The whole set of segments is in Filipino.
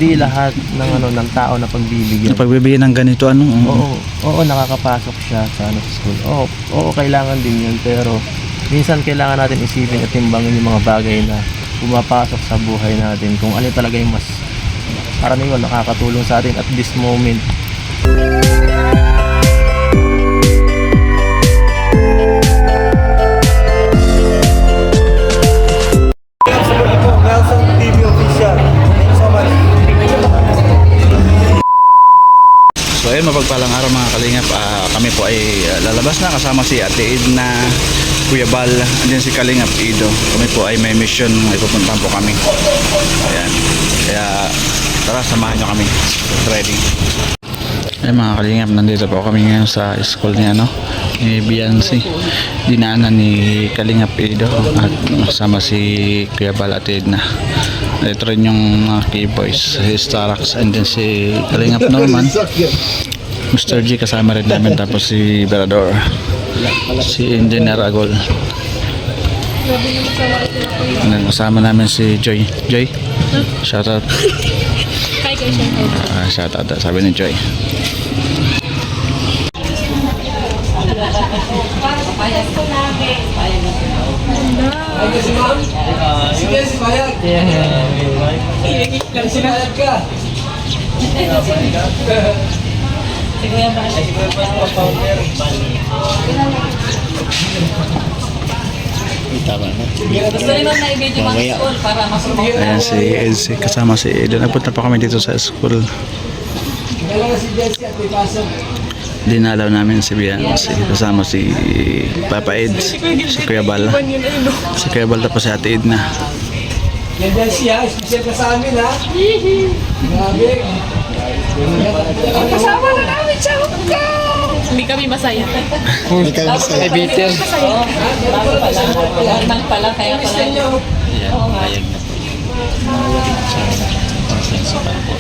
Hindi lahat ng ng tao na pagbibigyan. Pagbibigyan ng ganito Oo, nakakapasok siya sa sa school. Oo, kailangan din 'yun, pero minsan kailangan natin isipin at timbangin yung mga bagay na pumapasok sa buhay natin, kung ano talaga yung mas karaniwan nakakatulong sa atin at this moment. Nelson TV official. Thank you so much. So ayun, mapagpalang araw mga kalingap. Kami po ay lalabas na kasama si Ate Edna, Kuya Bal, andyan si Kalingap Ido. Kami po ay may mission, ay pupuntahan po kami. Ayan. Kaya tara, samahan nyo kami. Ready. Ayun mga kalingap, nandito po kami ngayon sa school niya, ni Biancy. Dinaanan ni Kalingap Ido at kasama si Kuya Bal at Edna. Ito rin yung mga key-boys, si Starax, and then si Kalingap Norman, Mr. G kasama rin namin, tapos si Berador, si Engineer Agol, and then kasama namin si Joy. Joy, shoutout. Shoutout, sabi ni Joy. Sige, si Bayag. Si Bayag ka. Gusto rin na i-video mga school para masubukan. Ayan si Elsie, kasama si Edo. Nagpunta pa kami dito sa school. Kailangan si Jesse at ipasok. Dinalaw namin si Biancy, kasama si Papa Eds, si Kuya Bal, si Kuya Bal, tapos si Ate Edna. Yan Jesse ha, special ka sa amin ha. Grabe. Kasama na namin siya. Hindi kami masaya. Hindi kami masaya. Bitter. Nang pala, kaya pala. Ayan, ayag na po. Sa principal po.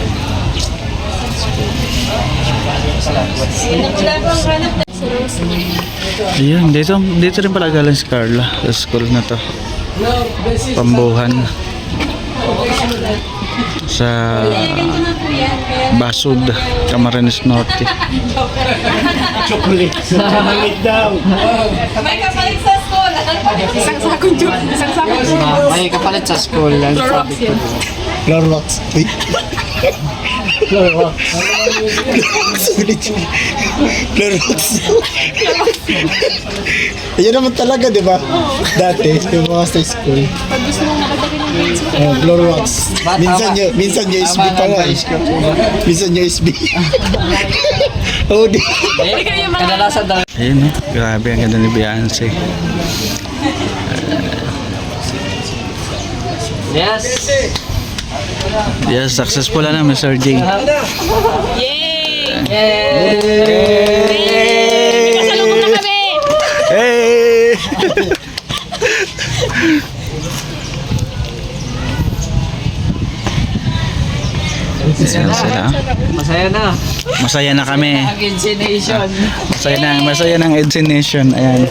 Ayan, dito rin pala galing si Carla sa school na to. Pambuhan. Sa Basud, Camarines Norte. Chocolate. Hangit daw. May kapalit sa school. Isang sakong joke. Isang sakong joke. May kapalit sa school. Clorox yun. Clorox. Clorox. Clorox. Ayun naman talaga, di ba? Dati, yung mga sa school. Pag gusto mong nakadagin ng grades mo, Clorox. Minsan yung SB pa nga. Minsan yung SB. Oh, di. kadalasan daw. Ayun, grabe ang ganda ni Biancy. Yes. Yes, successful na Mr. J. Yay! Yay! Kasalubong na kami! Hey! Ayan sila. Masaya na. Masaya na kami. Imagination. Masaya ng EDC Nation. Ayan.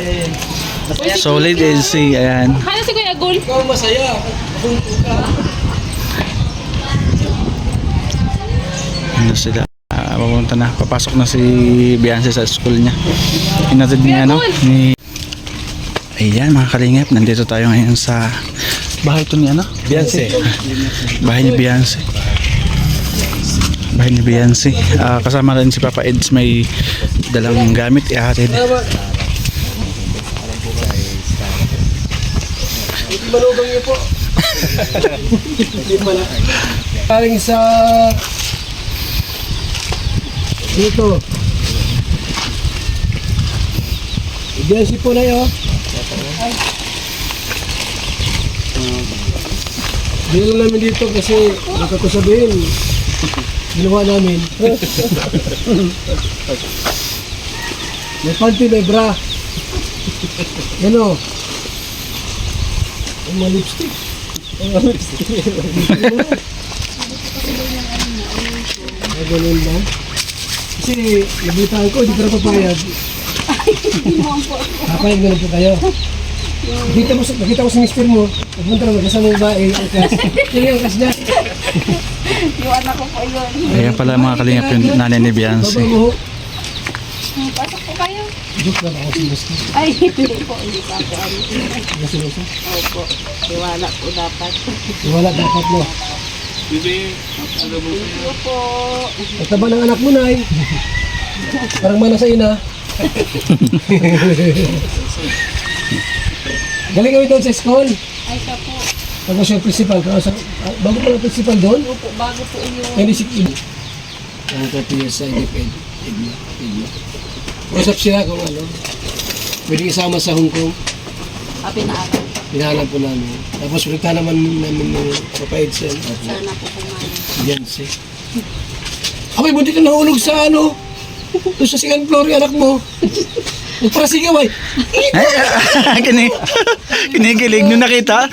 Solid EDC. Ayan. Ano si Kuya Gul? Ikaw masaya. Ano sila? Papunta na. Papasok na si Biancy sa school niya. Hinatid niya ni... Ayan mga kalingap. Nandito tayo ngayon sa bahay to ni Biancy. Bahay ni Biancy. Bahay ni Biancy. Kasama rin si Papa Eds, may dalang gamit ihatid. Malugang niyo po. Hindi pala. Paling sa... Dito. Jesse po na yun. Dito namin dito kasi nakakasabihin. Ginawa namin. May panty, may bra. Yan o. May lipstick. May ganun ba? Kasi nabitaan ko, hindi ka na papayag. Papayag na lang po kayo. Nakita ko sa mister mo, nagpunta na magkasama yung bae, angkas. Yung angkas niya. Yung anak ko po yun. Ayan pala mga kalingap yung nanay ni Baba Beyonce. mo. Pasok po kayo. Joke lang ako sinuso. Ay, hindi po. Hindi pa po. Sinuso. Opo. Tiwala po dapat. Wala dapat mo. Thank you po. Pagtaba ng anak mo na eh. Parang mana sa ina. Galing kami doon sa school. Ay, siya po. Pag siya principal, bago pa lang principal doon, Opo, bago po yung... kaya si Ibo. Ang 30 years sa IDF, Igma. Usap sila kung ano, pwede isama sa Hong Kong. Pinaaral. Pinahalan po namin. Tapos pinagta naman namin ng Papa Edson. Sana po kumain. Beyonce. Ako'y buti ka nahulog sa ano, doon sa second floor yung anak mo. Para sigaw ay. Ay, kinikilig nung nakita.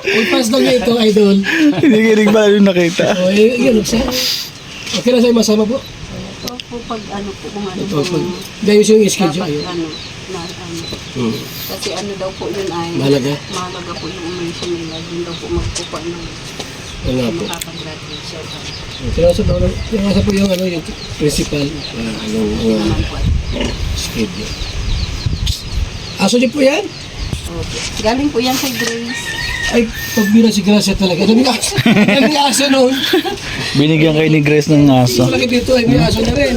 Ulpas lang niya ito, idol. Kinikilig ba nung nakita? O, yun, siya. Okay na sa'yo masama po. Opo, pag ano po, kung ano Ito, po. pag gayos yung schedule. Dapat Ayun. ano, na ano. Kasi ano daw po yun ay... Mahalaga? Mahalaga po yung mention nila. Yun daw po magpupa ng Ano nga po. makapag-graduation. Tinasa po yung ano, yung principal. Naman po. Schedule. Aso niyo po yan? Opo. Galing po yan kay Grace. Ay, pagbira si Gracia talaga. Dami aso. Dami aso noon. Binigyan kayo ni Grace ng aso. Malaki dito ay may aso na rin.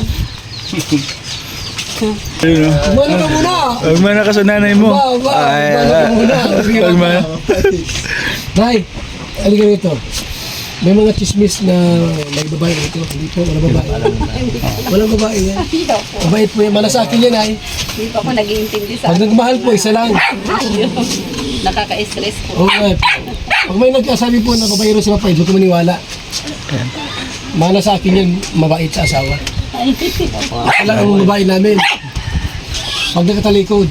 Kumano ka muna. Pagmana ka sa nanay mo. Kumano ka muna. Pagmana. Nay, halika rito. May mga chismis na may babae dito. Hindi po, wala babae. Walang babae yan. Hindi daw po. Mabait po yan. Malasakin yan ay. Hindi pa ako nag-iintindi sa Pag nagmahal po, isa lang. Nakaka-stress po. Oo nga po. Pag may nagsasabi po na babae rin si Papa, hindi ko maniwala. Mana sa akin yan, mabait sa asawa. Isa lang ang babae namin. Pag nakatalikod.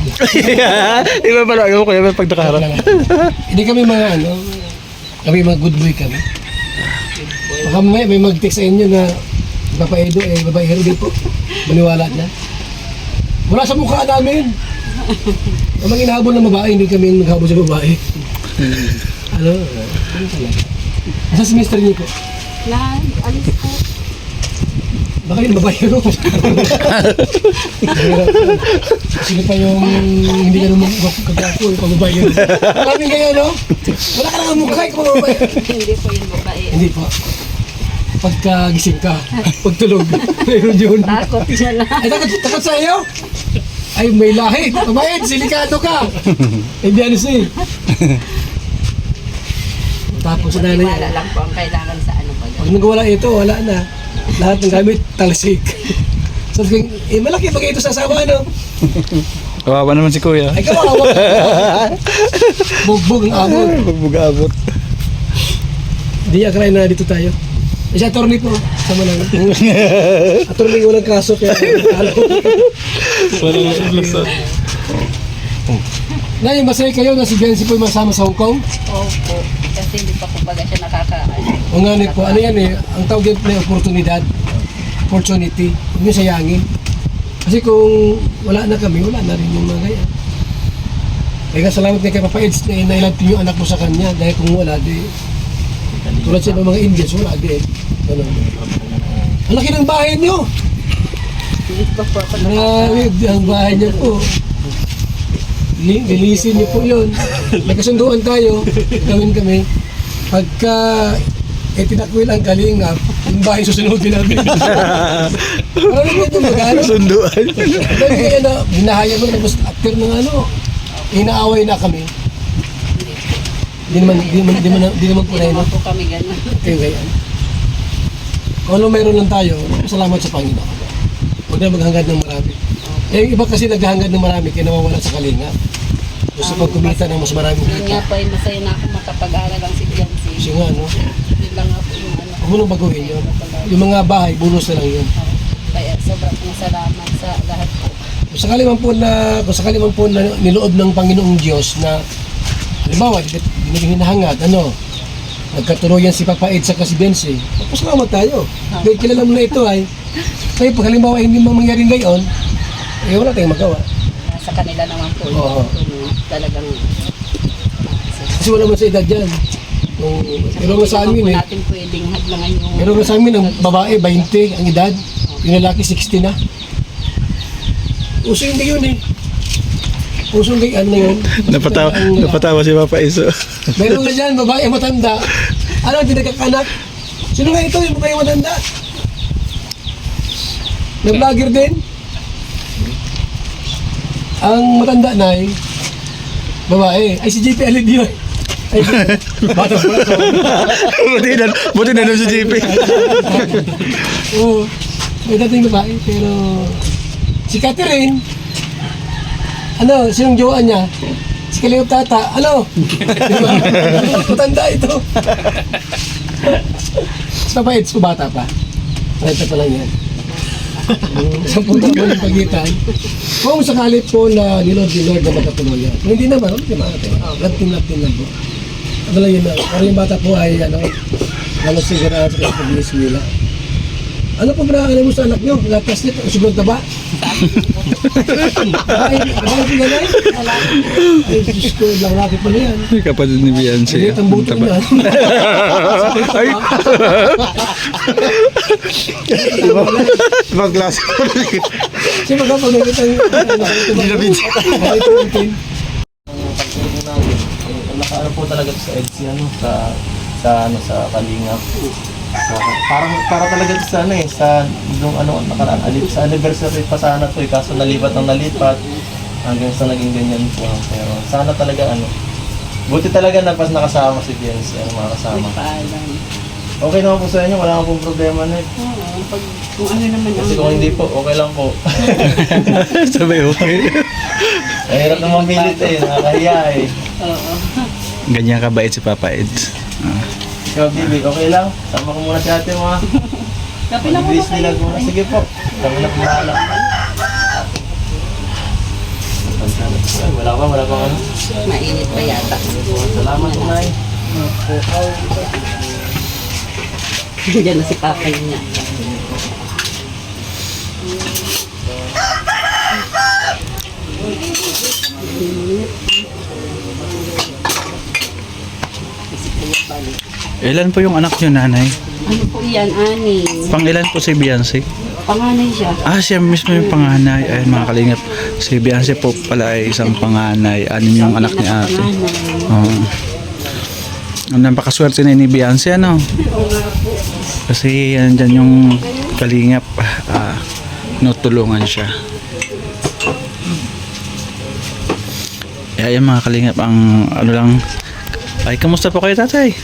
Iba pala ako kaya pag nakaharap. Hindi kami mga ano, kami mga good boy kami. Baka may mag-text sa inyo na Papa Edo, babae hero din po. Maniwala na. Wala sa mukha namin. Kung mga inahabol ng babae, hindi kami naghabol sa babae. Ano talaga. Asa semester niyo po? Alis po. Baka yung babae hero. Sino pa yung hindi ka naman kagapo, yung pag-babae hero. Maraming kayo, no? Wala ka lang mukha, ikaw mga babae. Hindi po yung babae. Hindi po. Pagkagising ka, pagtulog, mayroon yun. Takot siya lang. Ay, takot sa iyo? Ay, may lahi. Mabait, silikado ka. Hindi ano siya. Tapos sa nanay, Wala lang po ang kailangan sa ano pa. pag nagwala ito, wala na. Lahat ng gamit, talsik. Sabi ko, malaki bagay ito sa asawa, ano? Kawawa naman si Kuya. Ay, kawawa. Bugbog ang amon. Pagbuga-abot. Di akray na dito tayo. Isa attorney po. Sama lang. Attorney walang kaso kaya Nay, masaya kayo na si Benzi po yung masama sa Hong Kong? Opo. Kasi hindi pa po baga siya nakakaano. O nga po, ano yan eh, ang tawag yan na oportunidad. Opportunity. Huwag nyo sayangin. Kasi kung wala na kami, wala na rin yung mga ganyan. Kaya salamat nga kay Papa Eds na inailantin yung anak mo sa kanya. Dahil kung wala, di tulad sa mga Indians, wala di. Ano? Ang laki ng bahay nyo! Hindi pa po ako Marami ang bahay niyo po. Lilisin niyo po yun. May kasunduan tayo, gawin kami. Pagka tinakwil ang kalingap, yung bahay susunodin namin. Parang naman ito mag-ano. Sunduan. Dahil kaya na, binahaya mo tapos after ng ano, inaaway na kami. Di naman po na yun. naman po kami gano'n. Kaya ganyan. Kung ano mayroon lang tayo, salamat sa Panginoon. Huwag na maghangad ng marami. Eh, yung iba kasi naghahangad ng marami kaya nawawala sa kalinga. Gusto pag kumita ng mas maraming Yun nga kita. po ay masaya na ako makapag-aaral ang si Jancy. Kasi nga, no? Yun lang nga po yung ano. Huwag mo nang baguhin yun. Yung mga bahay, bonus na lang yun. Kaya sobrang pong salamat sa lahat po. Kung sakali man po na niloob ng Panginoong Diyos na halimbawa, hindi hinahangad, nagkatuloyan si Papa Ed sa si Benzi, pasalamat tayo. Dahil kilala mo na ito ay, kaya pag halimbawa hindi mo mangyaring gayon, wala tayong magawa. Sa kanila naman po Oo. yung talagang Kasi wala man sa edad yan. Pero nga sa amin eh. natin pwedeng hadlangan yung... Pero nga sa amin, ang babae, 20 ang edad. Yung lalaki, 60 na. Uso hindi yun eh. Uso hindi, ano yun? Napatawa si Papa Iso. Meron nga dyan, babae matanda. Ano, hindi nagkakanak. Sino nga ito, yung babae matanda? Na-vlogger din. Ang matanda na ay babae. Ay, si JP Alid yun. Ay, bata pala to. Buti na doon si JP. Oo. May dating babae, pero... Si Catherine, ano, sinong jowa niya? Si Kalingap Tata, ano? Matanda ito. Sa Eds, bata pa. Bata pa lang yan. 10 taon ng pagitan. Kung sakali po na nilod na magkatuloy yan. Kung hindi naman, hindi naman natin. Love team lang po. Ano lang yun na, para yung bata po ay, ano, halos sigurado sa kapag-iis nila. Ano po ba nakakala mo sa anak nyo? Lakas nito, sobrang taba? Ay, ano po ganay? Ay, Diyos ko, laki pala yan. Kapatid ni Beyonce. Liit ang buto niya. Ay! Ibang klase ko na. Kasi magkapag-nagit ang... Hindi na binsa. Nakaano po talaga sa EDSI, ano, sa Kalingap. Para talaga sa ano eh, sa yung ano nakaraan sa anniversary pa sana to eh, kaso nalipat hanggang sa naging ganyan po. Pero sana talaga ano, buti talaga na pas nakasama si Beyonce, ano mga kasama. Paalam. Okay naman po sa inyo, wala nga pong problema na eh. Oo, kung ano naman ang... Kasi kung hindi po, okay lang po. Sabay okay. Mahirap na mamilit eh, nakakahiya eh. Oo. Ganyan kabait si Papa Eds. Ikaw, Bibi, okay lang? Sama ko muna si ate mo ha. Kape na muna Mag-bis nila muna. Sige po. Kami na kumala. Wala pa ano. Mainit pa yata. Salamat, Nay. Diyan na si Papa niya. Ilan po yung anak niyo, nanay? Ano po yan, Ani? Pang ilan po si Beyonce? Panganay siya. Siya mismo yung panganay. Ayun mga kalingap. Si Beyonce po pala ay isang panganay. Anim yung anak ni ate. Oo. Napakaswerte na ni Beyonce, ano? Kasi andyan yung kalingap. Nutulungan siya. Ayan mga kalingap. Ang ano lang. Ay, kamusta po kayo, tatay?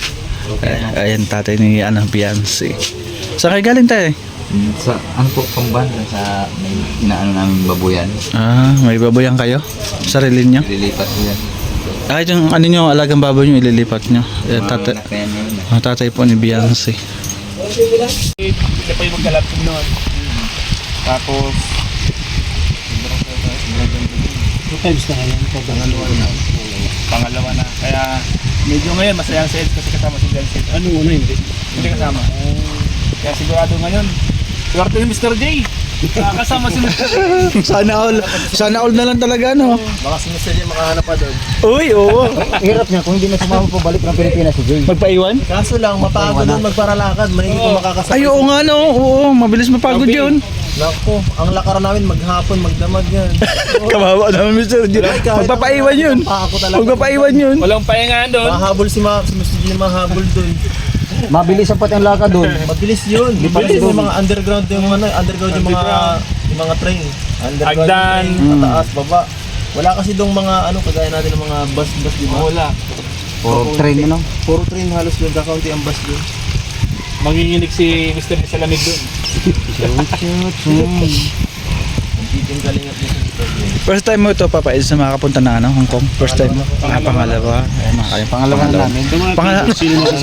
Ayan, tatay ni Beyonce. Saan kayo galing, tay? Sa ano po pamban sa may inaano namin babuyan. May baboyan kayo? Sarili nyo? Lilipat ko yan. Yung ano nyo, alagang baboy nyo, ililipat nyo. Tatay, Anak na yan ngayon. tatay po ni Beyonce. Sila pa yung magkalapin noon. Tapos, pangalawa na. Kaya, medyo ngayon, masayang sa Eds kasi kasama si Beyonce. Anong una hindi? Hindi kasama. Kaya sigurado ngayon, swerte ni Mr. J. Kasama si Mr. J. Sana all na lang talaga, no? Baka si Mr. J makahanap pa doon. Uy, oo. Hirap niya kung hindi na sumama po balik ng Pilipinas si Jay. Magpaiwan? Kaso lang, mapagod doon magparalakad. Mahigit po makakasakit. Ay, oo nga, no? Oo, mabilis mapagod yun. Naku, ang lakaran namin maghapon, magdamag yan. Kawawa naman, Mr. J. Magpapaiwan yun. Ako talaga. Magpapaiwan yun. Walang pahinga doon. Mahabol si Mr. J na mahabol doon. Mabilis ang pati ang lakad doon. Mabilis yun. Mabilis yung mga underground yung mga train. Underground Hagdan. yung train, pataas, baba. Wala kasi dong mga kagaya natin ng mga bus di ba? Wala. Puro train ano? Puro train halos doon, kakaunti ang bus doon. Manginginig si Mr. J sa lamig doon. Ang kalingap nito dito. First time mo ito, Papa Eds, na makakapunta na Hong Kong? First time mo? Pangalawa. Ay, Pangalawa na namin.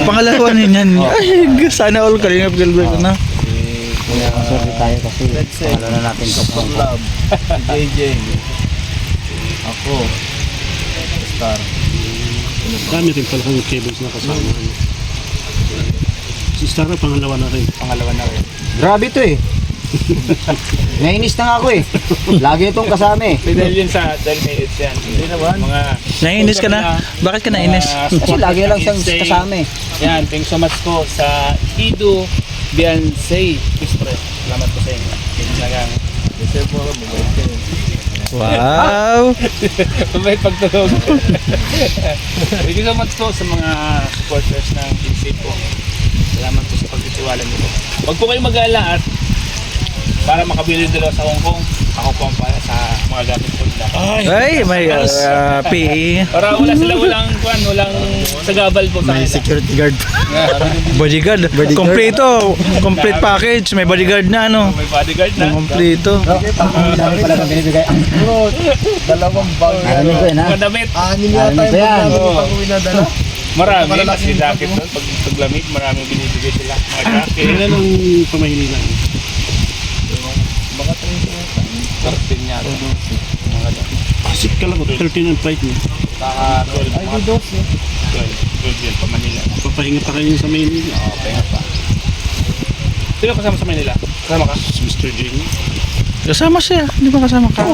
Pangalawa ninyan. Ay, sana all kalingap galbay ko na. Sorry tayo kasi. Let's say, Pangalawa na natin ito. Super Love, JJ, ako, Star. Dami rin pala kang cables na kasama. Si Star pangalawa na rin. Pangalawa na rin. Grabe to eh. Nainis na nga ako eh. Lagi itong kasama eh. Dahil yun dahil may AIDS yan. Hindi naman. Mga, Naiinis ka na? Bakit ka nainis? Kasi lagi lang siyang kasama eh. yan, thanks so much po sa Ido Biansay. Salamat po sa inyo. Talagang, deserve po ako. Wow! Mabait pagtulog. Thank you so much po sa mga supporters ng PNC po. Salamat po sa pagtitiwala niyo po. Huwag po kayong mag-alala at para makabili dalawa sa Hong Kong, ako po ang para sa mga gamit po nila. Ay, may PE. Para walang sagabal po sa kanila. Security guard. Bodyguard. Kompleto. Complete package. May bodyguard na, ano? May bodyguard na. Kompleto. Dami pala ng binibigay. Dalawang bag. Ano ko yan ha? Mga damit. Ano ba yan? Marami kasi jacket doon. Pag lamig, maraming binibigay sila. Mga jacket. Kailan ang pamahilinan? Mga 13 yata. Mga Kasi kala ko, 13 ang flight niya. 12. Ay, 12 yan pa Manila. Papahinga pa kayo sa Maynila. Oo, pahinga pa. Sino kasama sa Manila? Kasama ka? Si Mr. J. Kasama siya. Di ba kasama ka?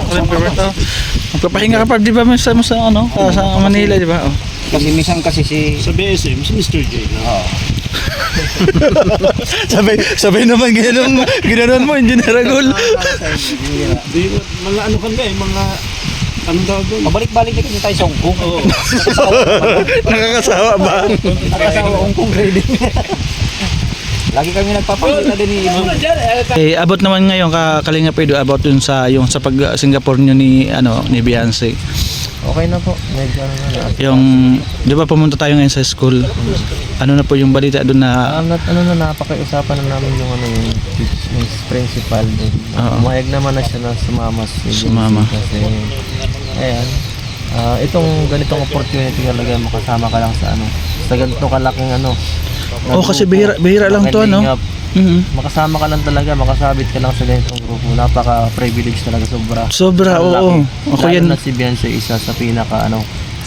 Magpapahinga ka pa, di ba? Sa ano? Sa Manila, di ba? Oh. Kasi minsan kasi si... Sa BSM, si Mr. J. Oo. sabay naman ginanon mo, Engineer Agol. Di, mga ano kan ba eh, mga... Anong tawag doon? Pabalik-balik na kasi tayo sa Hong Kong. Oo. Nakakasawa ba? Nakasawa Hong Kong trading. Lagi kami nagpapakita din ni Ibo. Eh, abot naman ngayon Kalinga Pedro about dun sa yung sa pag Singapore nyo ni Beyonce. Okay na po. Medyo ano na. Yung, di ba pumunta tayo ngayon sa school? Ano na po yung balita doon na Napakiusapan na namin yung yung principal doon. Oo. Umayag naman na siya na sumama Sumama. kasi ayan. Itong ganitong opportunity talaga makasama ka lang sa sa ganito kalaking Oh, kasi bihira lang to, ano? Kalingap. Makasama ka lang talaga, makasabit ka lang sa ganitong grupo. Napaka-privilege talaga, Sobra, oo. Laki. Ako Lalo yan. na si Beyonce, isa sa pinaka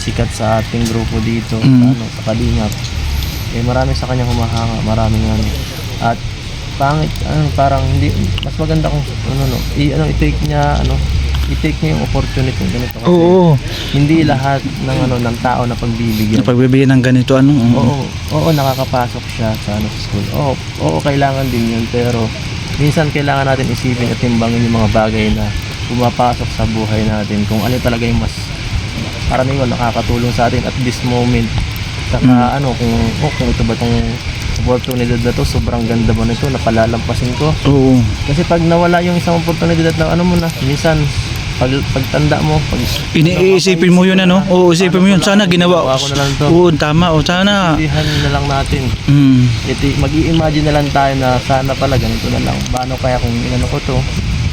sikat sa ating grupo dito, sa Kalingap. Eh, marami sa kanya humahanga, maraming At pangit, parang hindi, mas maganda kung i-take niya yung opportunity ng ganito kasi Oo. hindi lahat ng tao na pagbibigyan. Pagbibigyan ng ganito, ano? Oo, nakakapasok siya sa school. Oo, kailangan din yun. Pero minsan kailangan natin isipin at timbangin yung mga bagay na pumapasok sa buhay natin. Kung ano talaga yung mas karaniwan nakakatulong sa atin at this moment. Saka kung ito ba itong oportunidad na to, sobrang ganda ba nito, napalalampasin ko. Oo. Kasi pag nawala yung isang oportunidad na minsan pagtanda mo, Iniisipin mo yun, ano? Oo, isipin mo yun. Sana ginawa. Ako na lang to. Oo, tama. O, sana. Pilihan na lang natin. Mag-i-imagine na lang tayo na sana pala ganito na lang. Paano kaya kung ko to,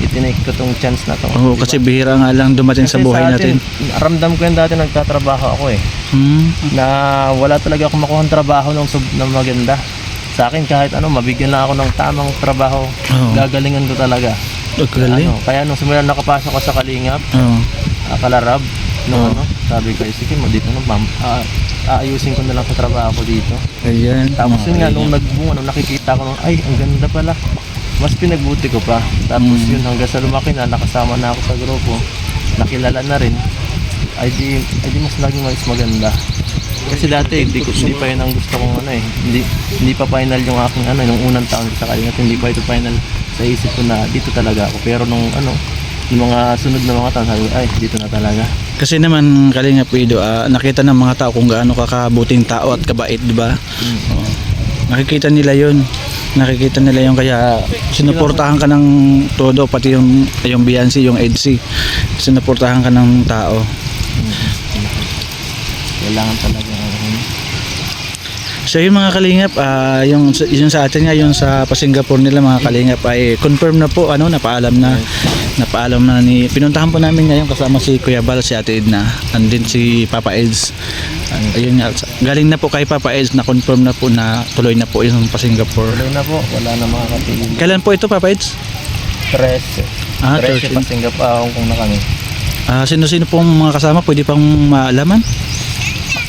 itinake ko tong chance na to. Oo, kasi bihira nga lang dumating sa Kasi buhay natin. Ramdam ko yan dati nagtatrabaho ako na wala talaga akong makuha trabaho ng maganda. Sa akin kahit mabigyan lang ako ng tamang trabaho, gagalingan ko talaga. Galing. Kaya nung simula nakapasok ko sa Kalingap, Oo. Kalarab, sabi ko, sige mo dito aayusin ko na lang sa trabaho ko dito. Ayan. Tapos yun nga, nung nagbunga, nung nakikita ko, ay, ang ganda pala. Mas pinagbuti ko pa. Tapos yun, hanggang sa lumaki na, nakasama na ako sa grupo, nakilala na rin, ay di mas laging mas maganda. Kasi dati, hindi pa yun ang gusto kong hindi pa final yung aking nung unang taon sa Kalingap, hindi pa ito final sa isip ko na dito talaga ako. Pero nung yung mga sunod na mga taon, sabi ko, ay, dito na talaga. Kasi naman Kalinga Pedro, nakita ng mga tao kung gaano kakabuting tao at kabait, di ba? Oo. Nakikita nila yun. Kaya sinuportahan ka ng todo, pati yung Beyonce, yung EDC. Sinuportahan ka ng tao. Kailangan talaga. So yung mga Kalingap, yung sa atin nga, yung sa pa-Singapore nila mga Kalingap ay confirm na po, napaalam na pinuntahan po namin ngayon kasama si Kuya Bal, si Ate Edna, andin si Papa Eds. Ayun nga, galing na po kay Papa Eds na confirm na po na tuloy na po yung pa-Singapore. Tuloy na po, wala na mga katigil. Kailan po ito, Papa Eds? 13. 13 pa Singapore, Hong Kong na kami. Sino-sino pong mga kasama, pwede pang maalaman?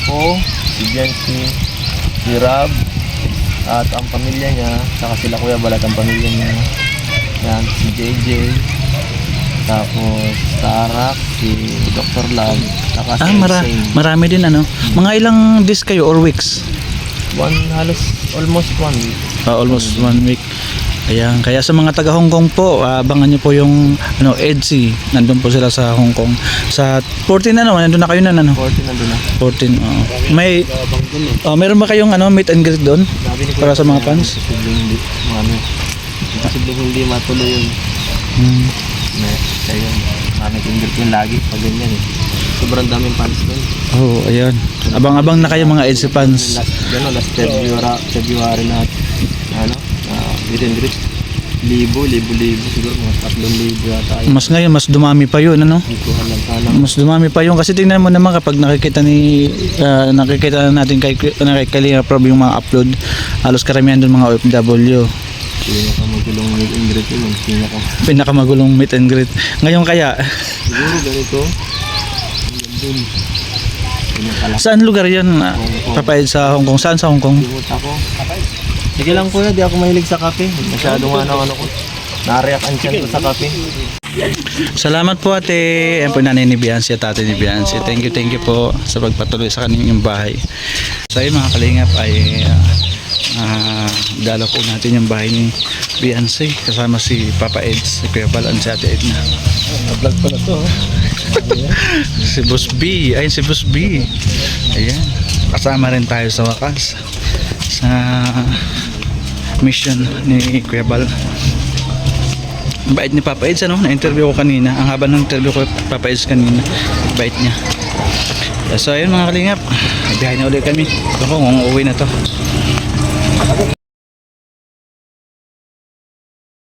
Ako, si Jency, si Rob, at ang pamilya niya, saka sila Kuya Balat ang pamilya niya. Yan, si JJ. Tapos Tarak, si Dr. Love, saka si Insane. marami din ano. Mga ilang days kayo or weeks? Halos almost 1 week. Almost 1 week. Ayan, kaya sa mga taga Hong Kong po, abangan nyo po yung EDSI. Nandun po sila sa Hong Kong. Sa 14 nandun na kayo na 14 nandun na. 14, oo. Meron ba kayong meet and greet doon? Sabi ni Para sa mga fans? Posibleng hindi matuloy yun. Kaya yun, kami tinggal yun lagi pag ganyan eh. Sobrang daming fans doon. Ayan. Abang-abang na kayo mga EDSI fans. Last February na meet and greet. Libo siguro mga 3,000 yata yun. Mas ngayon, mas dumami pa yun, ano? Hindi ko alam sana. Mas dumami pa yun kasi tingnan mo naman kapag nakikita natin kay Kalinga Prab yung mga upload, halos karamihan doon mga OFW. Pinakamagulong meet and greet yun. Pinakamagulong meet and greet. Ngayon kaya, Siguro ganito. Doon. saan lugar yan? Papayad sa Hong Kong. Saan sa Hong Kong? Limot ako. Sige lang kuya, di ako mahilig sa kape. Masyadong ko. Nariyak ang tiyan ko sa kape. Salamat po ate. Ayan po yung nanay ni Biancy at ate ni Biancy. Thank you po sa pagpatuloy sa kanilang bahay. So ayun mga kalingap ay dalaw po natin yung bahay ni Biancy kasama si Papa Eds, si Kuya Bal, at si Ate Edna. Vlog pala to. Si Boss B, ayun si Boss B. Ayan, kasama rin tayo sa wakas sa mission ni Kuya Bal. Ang bait ni Papa Eds, na-interview ko kanina. Ang haba ng interview ko kay Papa Eds kanina. Bait niya. So ayun mga kalingap, biyahe na ulit kami. Ako kung uuwi na to.